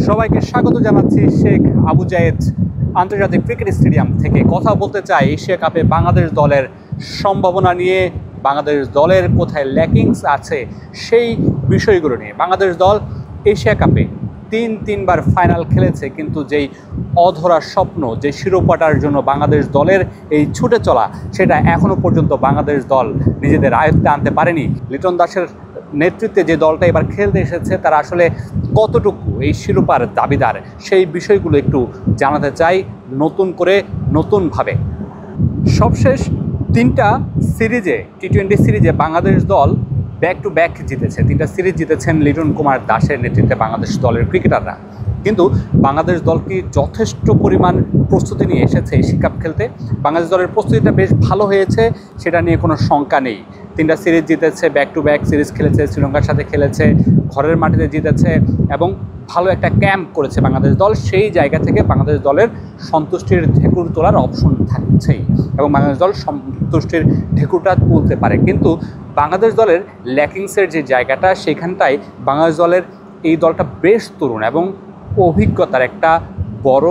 সবাইকে স্বাগত জানাচ্ছি শেখ আবু জায়েদ আন্তর্জাতিক ক্রিকেট স্টেডিয়াম থেকে। কথা বলতে চাই এশিয়া কাপে বাংলাদেশ দলের সম্ভাবনা নিয়ে, বাংলাদেশ দলের কোথায় ল্যাকিংস আছে সেই বিষয়গুলো নিয়ে। বাংলাদেশ দল এশিয়া কাপে তিনবার ফাইনাল খেলেছে, কিন্তু যেই অধরা স্বপ্ন, যে শিরোপাটার জন্য বাংলাদেশ দলের এই ছুটে চলা, সেটা এখনও পর্যন্ত বাংলাদেশ দল নিজেদের আয়ত্তে আনতে পারেনি। লিটন দাসের নেতৃত্বে যে দলটা এবার খেলতে এসেছে, তারা আসলে কতটুকু এই শিরোপার দাবিদার, সেই বিষয়গুলো একটু জানাতে চাই নতুন করে, নতুনভাবে। সবশেষ তিনটা সিরিজে, টি-20 সিরিজে বাংলাদেশ দল ব্যাক টু ব্যাক জিতেছে। তিনটা সিরিজ জিতেছেন লিটন কুমার দাসের নেতৃত্বে বাংলাদেশ দলের ক্রিকেটাররা। কিন্তু বাংলাদেশ দল কি যথেষ্ট পরিমাণ প্রস্তুতি নিয়ে এসেছে এশিয়া কাপ খেলতে? বাংলাদেশ দলের প্রস্তুতিটা বেশ ভালো হয়েছে, সেটা নিয়ে কোনো শঙ্কা নেই। তিনটা সিরিজ জিতেছে, ব্যাক টু ব্যাক সিরিজ খেলেছে, শ্রীলঙ্কার সাথে খেলেছে, ঘরের মাটিতে জিতেছে এবং ভালো একটা ক্যাম্প করেছে বাংলাদেশ দল। সেই জায়গা থেকে বাংলাদেশ দলের সন্তুষ্টির ঢেকুর তোলার অপশন থাকছেই এবং বাংলাদেশ দল সন্তুষ্টির ঢেকুরটা তুলতে পারে। কিন্তু বাংলাদেশ দলের ল্যাকিংসের যে জায়গাটা, সেখানটায় বাংলাদেশ দলের এই দলটা বেশ তরুণ এবং অভিজ্ঞতার একটা বড়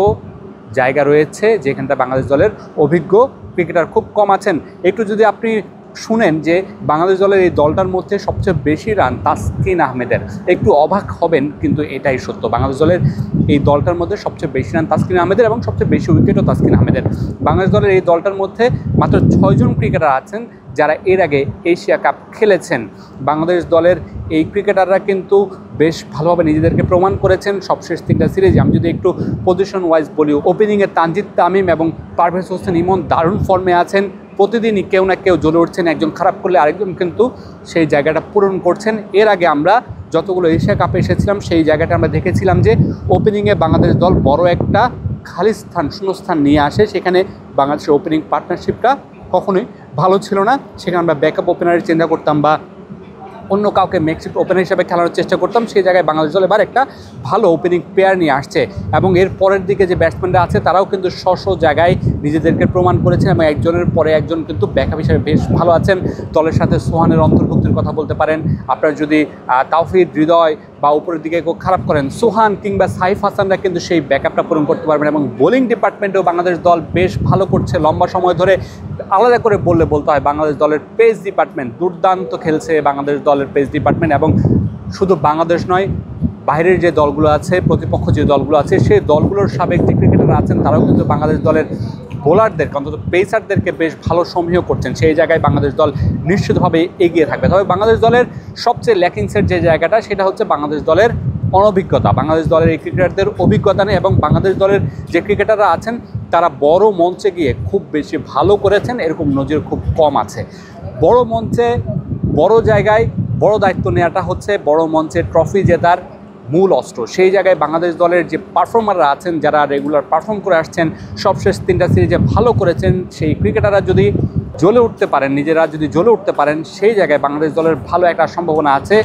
জায়গা রয়েছে, যেখানটা বাংলাদেশ দলের অভিজ্ঞ ক্রিকেটার খুব কম আছেন। একটু যদি আপনি শুনেন যে বাংলাদেশ দলের এই দলটার মধ্যে সবচেয়ে বেশি রান তাসকিন আহমেদের, একটু অবাক হবেন, কিন্তু এটাই সত্য। বাংলাদেশ দলের এই দলটার মধ্যে সবচেয়ে বেশি রান তাসকিন আহমেদের এবং সবচেয়ে বেশি উইকেটও তাসকিন আহমেদের। বাংলাদেশ দলের এই দলটার মধ্যে মাত্র 6 জন ক্রিকেটার আছেন যারা এর আগে এশিয়া কাপ খেলেছেন। বাংলাদেশ দলের এই ক্রিকেটাররা কিন্তু বেশ ভালোভাবে নিজেদেরকে প্রমাণ করেছেন সবশেষ তিনটা সিরিজে। আমি যদি একটু পজিশন ওয়াইজ বলি, ওপেনিংয়ে তানজিদ তামিম এবং পারভেজ হোসেন ইমন দারুণ ফর্মে আছেন। প্রতিদিনই কেউ না কেউ জ্বলে উঠছেন, একজন খারাপ করলে আরেকজন কিন্তু সেই জায়গাটা পূরণ করছেন। এর আগে আমরা যতগুলো এশিয়া কাপে এসেছিলাম, সেই জায়গাটা আমরা দেখেছিলাম যে ওপেনিংয়ে বাংলাদেশ দল বড় একটা খালি স্থান, শূন্যস্থান নিয়ে আসে। সেখানে বাংলাদেশের ওপেনিং পার্টনারশিপটা কখনোই ভালো ছিল না। সেখানে আমরা ব্যাকআপ ওপেনারের চিন্তা করতাম বা অন্য কাউকে মেকশিফট ওপেনার হিসেবে খেলানোর চেষ্টা করতাম। সেই জায়গায় বাংলাদেশ দল এবার একটা ভালো ওপেনিং পেয়ার নিয়ে আসছে এবং এর পরের দিকে যে ব্যাটসম্যানরা আছে তারাও কিন্তু স্ব জায়গায় নিজেদেরকে প্রমাণ করেছেন এবং একজনের পরে একজন কিন্তু ব্যাকআপ হিসেবে বেশ ভালো আছেন। দলের সাথে সোহানের অন্তর্ভুক্তির কথা বলতে পারেন। আপনার যদি তাওহিদ, হৃদয় বা উপরের দিকে কেউ খারাপ করেন, সোহান কিংবা সাইফ হাসানরা কিন্তু সেই ব্যাকআপটা পূরণ করতে পারবেন। এবং বোলিং ডিপার্টমেন্টেও বাংলাদেশ দল বেশ ভালো করছে লম্বা সময় ধরে। আলাদা করে বলতে হয় বাংলাদেশ দলের পেস ডিপার্টমেন্ট দুর্দান্ত খেলছে। বাংলাদেশ দলের পেস ডিপার্টমেন্ট, এবং শুধু বাংলাদেশ নয়, বাইরের যে দলগুলো আছে, প্রতিপক্ষ যে দলগুলো আছে, সেই দলগুলোর সাবেক যে ক্রিকেটাররা আছেন তারাও কিন্তু বাংলাদেশ দলের বোলারদেরকে, অন্তত পেসারদেরকে বেশ ভালো সমীহ করছেন। সেই জায়গায় বাংলাদেশ দল নিশ্চিতভাবে এগিয়ে থাকবে। তবে বাংলাদেশ দলের সবচেয়ে ল্যাকিংসের যে জায়গাটা, সেটা হচ্ছে বাংলাদেশ দলের অনভিজ্ঞতা। বাংলাদেশ দলের এই ক্রিকেটারদের অভিজ্ঞতা নেই এবং বাংলাদেশ দলের যে ক্রিকেটাররা আছেন তারা বড় মঞ্চে গিয়ে খুব বেশি ভালো করেছেন এরকম নজির খুব কম আছে। বড় মঞ্চে, বড় জায়গায় বড় দায়িত্ব নেওয়াটা হচ্ছে বড় মঞ্চে ট্রফি জেতার মূল অস্ত্র। সেই জায়গায় বাংলাদেশ দলের যে পারফর্মাররা আছেন, যারা রেগুলার পারফর্ম করে আসছেন, সবশেষ তিনটা সিরিজে ভালো করেছেন, সেই ক্রিকেটাররা যদি জ্বলে উঠতে পারেন, নিজেরা যদি জ্বলে উঠতে পারেন, সেই জায়গায় বাংলাদেশ দলের ভালো একটা সম্ভাবনা আছে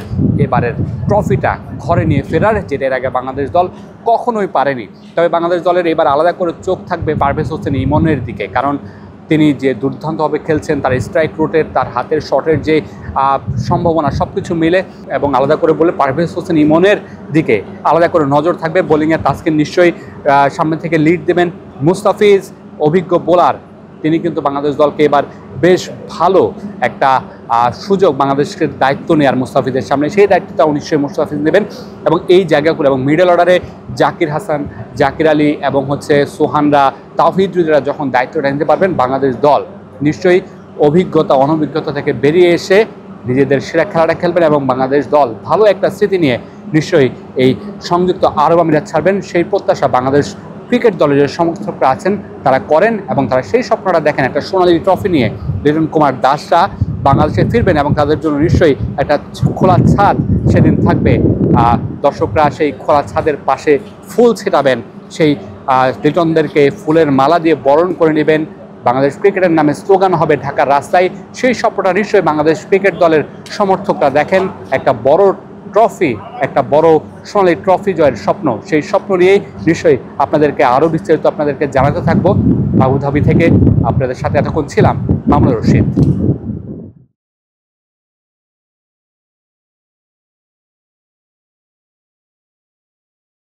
এবারের ট্রফিটা ঘরে নিয়ে ফেরার, যেটা এর আগে বাংলাদেশ দল কখনোই পারেনি। তবে বাংলাদেশ দলের এবার আলাদা করে চোখ থাকবে পারভেজ হোসেন ইমনের দিকে, কারণ তিনি যে দুর্দান্তভাবে খেলছেন, তার স্ট্রাইক রোটের, তার হাতের শটের যে সম্ভাবনা, সব কিছু মিলে। এবং আলাদা করে বলে পারভেজ হোসেন ইমনের দিকে আলাদা করে নজর থাকবে। বোলিংয়ে তাসকিন নিশ্চয়ই সামনে থেকে লিড দেবেন। মুস্তাফিজ অভিজ্ঞ বোলার, তিনি কিন্তু বাংলাদেশ দলকে এবার বেশ ভালো একটা সুযোগ বাংলাদেশের দায়িত্ব নেওয়ার মুস্তাফিজের সামনে, সেই দায়িত্বটা নিশ্চয়ই মুস্তাফিজ নেবেন। এবং এই জায়গাগুলো এবং মিডল অর্ডারে জাকির হাসান, জাকির আলী এবং সোহানরা, তাওহিদরা যখন দায়িত্বটা নিতে পারবেন, বাংলাদেশ দল নিশ্চয়ই অভিজ্ঞতা অনভিজ্ঞতা থেকে বেরিয়ে এসে নিজেদের সেরা খেলাটা খেলবেন এবং বাংলাদেশ দল ভালো একটা স্মৃতি নিয়ে নিশ্চয়ই এই সংযুক্ত আরব আমিরাত ছাড়বেন। সেই প্রত্যাশা বাংলাদেশ ক্রিকেট দলের যে সমর্থকরা আছেন তারা করেন এবং তারা সেই স্বপ্নটা দেখেন একটা সোনালী ট্রফি নিয়ে লিটন কুমার দাসরা বাংলাদেশে ফিরবেন এবং তাদের জন্য নিশ্চয়ই একটা খোলা ছাদ সেদিন থাকবে। দর্শকরা সেই খোলা ছাদের পাশে ফুল ছিটাবেন, সেই লিটনদেরকে ফুলের মালা দিয়ে বরণ করে নেবেন। বাংলাদেশ ক্রিকেটের নামে স্লোগান হবে ঢাকার রাস্তায়। সেই স্বপ্নটা নিশ্চয়ই বাংলাদেশ ক্রিকেট দলের সমর্থকরা দেখেন, একটা বড় ট্রফি, একটা বড় সোনালী ট্রফি জয়ের স্বপ্ন। সেই স্বপ্ন নিয়েই নিশ্চয়ই আপনাদেরকে আরও বিস্তারিত আপনাদেরকে জানাতে থাকবো। আবুধাবি থেকে আপনাদের সাথে এতক্ষণ ছিলাম মামুনুর রশিদ।